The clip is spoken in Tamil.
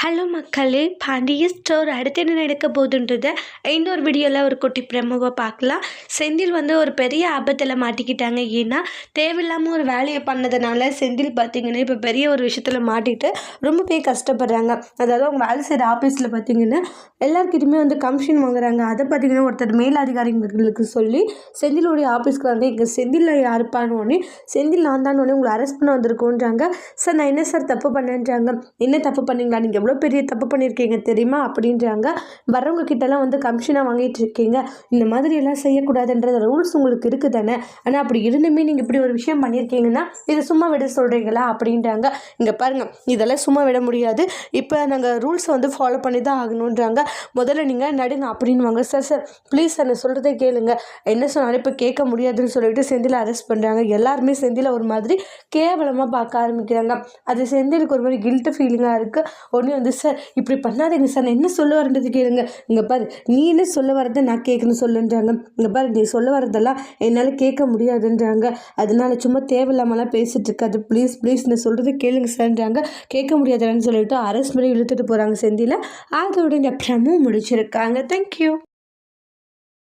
ஹலோ மக்களே, பாண்டிய ஸ்டோர் அடுத்து என்ன நடக்க போகுதுன்றத இன்னொரு வீடியோவில் ஒரு குட்டி பிரமோவை பார்க்கலாம். செந்தில் ஒரு பெரிய ஆபத்தில் மாட்டிக்கிட்டாங்க. ஏன்னா தேவையில்லாமல் ஒரு வேலையை பண்ணதுனால செந்தில் பார்த்திங்கன்னா இப்போ பெரிய ஒரு விஷயத்தில் மாட்டிட்டு ரொம்ப போய் கஷ்டப்படுறாங்க. அதாவது அவங்க வேலை செய்கிற ஆஃபீஸில் பார்த்திங்கன்னா எல்லாருக்கிட்டையுமே கமிஷன் வாங்குறாங்க. அதை பார்த்திங்கன்னா ஒருத்தர் மேலதிகாரிகளுக்கு சொல்லி செந்திலுடைய ஆஃபீஸ்க்கு இங்கே செந்தில் யாருப்பானோடனே செந்தில் நான் தானே உங்களை அரெஸ்ட் பண்ண வந்திருக்கோன்றாங்க. சார் நான் என்ன சார் தப்பு பண்ணேன்றாங்க. என்ன தப்பு பண்ணீங்களா, நீங்கள் எவ்வளோ பெரிய தப்பு பண்ணியிருக்கீங்க தெரியுமா அப்படின்றாங்க. வர்றவங்க கிட்டலாம் கமிஷனாக வாங்கிட்டு இருக்கீங்க, இந்த மாதிரி எல்லாம் செய்யக்கூடாதுன்ற ரூல்ஸ் உங்களுக்கு இருக்குது தானே. ஆனால் அப்படி இருந்துமே நீங்கள் இப்படி ஒரு விஷயம் பண்ணியிருக்கீங்கன்னா இதை சும்மா விட சொல்கிறீங்களா அப்படின்றாங்க. இங்கே பாருங்கள், இதெல்லாம் சும்மா விட முடியாது, இப்போ நாங்கள் ரூல்ஸை ஃபாலோ பண்ணி தான் ஆகணுன்றாங்க. முதல்ல நீங்கள் நடுங்க அப்படின்வாங்க. சார் சார் ப்ளீஸ் சார் நான் சொல்கிறதே கேளுங்க, என்ன சொன்னாலும் இப்போ கேட்க முடியாதுன்னு சொல்லிட்டு செந்தில் அரெஸ்ட் பண்ணுறாங்க. எல்லாருமே செந்தில் ஒரு மாதிரி கேவலமாக பார்க்க ஆரம்பிக்கிறாங்க. அது செந்திலுக்கு ஒரு மாதிரி கில்ட்டு ஃபீலிங்காக இருக்குது. உடனே சார் இப்படி பண்ணாதீங்க சார், நான் என்ன சொல்ல வரது கேளுங்க. இங்கே பாரு, நீ என்ன சொல்ல வரதை நான் கேட்கணும் சொல்லுன்றாங்க. இங்கே பாரு, நீ சொல்ல வரதெல்லாம் என்னால் கேட்க முடியாதுன்றாங்க. அதனால சும்மா தேவையில்லாமலாம் பேசிட்டு இருக்காது, ப்ளீஸ் ப்ளீஸ் நான் சொல்கிறது கேளுங்க சார்ன்றாங்க. கேட்க முடியாதுன்னு சொல்லிட்டு அரெஸ்ட் பண்ணி இழுத்துட்டு போகிறாங்க செந்தில. அதோட இந்த பிரமும் முடிச்சிருக்காங்க. தேங்க்யூ.